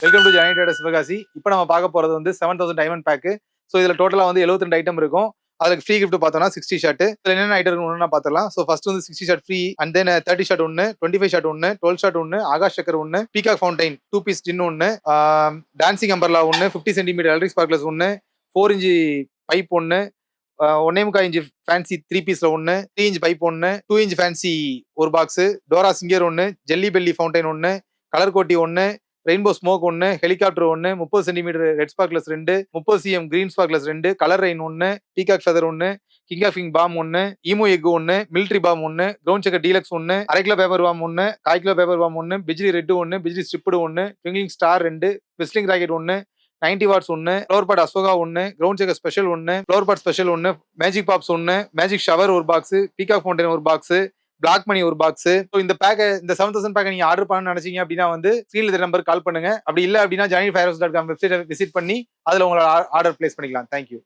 Welcome to Johnny traders Sivakasi. இப்போ நம்ம பார்க்க போறது வந்து 7000 டைமண்ட் பேக். ஸோ இதுல டோட்டலா வந்து 72 ஐட்டம் இருக்கும். அதுக்கு ஃப்ரீ கிஃப்ட் பார்த்தோம்னா 60 ஷர்ட். இதுல என்னென்ன ஐட்டம் இருக்குன்னு பார்த்துலாம். ஸோ ஃபர்ஸ்ட் வந்து 60 shirt free, and then 30 shirt ஒன்று, 25 ஷர்ட் ஒன்று, 12 ஷர்ட் ஒன்று, ஆகாஷ் சக்கர் ஒன்று, பீகாக் ஃபவுண்டைன் 2 பீஸ் டின் ஒன்று, டான்சிங் அம்பர்லா ஒன்று, 50 சென்டிமீட்டர் எலக்ட்ரிக் ஸ்பார்க்லர்ஸ் ஒன்று, 4 இன்ச் பைப் ஒன்று, 1.25 இன்ச் ஃபேன்சி 3 பீஸ்ல ஒன்று, 3 இன்ச் பைப் ஒன்று, 2 இன்ச் ஃபேன்சி ஒரு பாக்ஸ், டோரா சிங்கர் ஒன்று, ஜெல்லி பெல்லி ஃபவுண்டைன் ஒன்று, கலர் கோட்டி ஒன்று, ரெயின்போ ஸ்மோக் ஒன்று, ஹெலிகாப்டர் ஒன்று, 30 centimetre red sparkles 2, 30 CM green sparkles 2, colour rain ஒன்று, பீகாக் ஃபெதர் ஒன்று, கிங் ஆஃப் கிங் பாம் ஒன்று, ஈமோ எக் ஒன்று, மிலிட்ரி பாம் ஒன்று, கிரவுண்ட் செக்கர் டீலக்ஸ் ஒன்று, 1/2 கிலோ பேப்பர் பாம் ஒன்று, 1/4 கிலோ பேப்பர் பாம் ஒன்று, பிஜ்லி ரெட் ஒன்று, பிஜ்லி ஸ்ட்ரிப்டு ஒன்று, ட்விங்கிங் ஸ்டார் 2, விஸ்லிங் ராக்கெட் ஒன்று, 90 வாட்ஸ் ஒன்று, ஃப்ளவர் பாட் அசோகா ஒன்று, கிரவுண்ட் செக்கர் ஸ்பெஷல் ஒன்று, ஃப்ளவர் பாட் ஸ்பெஷல் ஒன்று, மேஜிக் பாப்ஸ் ஒன்று, மேஜிக் ஷவர் ஒரு பாக்ஸ், பீகாக் ஃபவுண்டைன் ஒரு பாக்ஸ், பிளாக் மணி ஒரு பாக்ஸ். இந்த பேக்கை, இந்த 7000 பேக்கை நீங்க ஆர்டர் பண்ணணும்னு நினைச்சீங்க அப்படின்னா வந்து ஸ்கிரீன்ல இருக்கிற நம்பருக்கு கால் பண்ணுங்க. அப்படி இல்லை அப்படின்னா ஜானி ஃபயர்ஸ்.com வெப்சைட்டை விசிட் பண்ணி அதுல உங்களோட ஆர்டர் பிளேஸ் பண்ணிக்கலாம். தேங்க்யூ.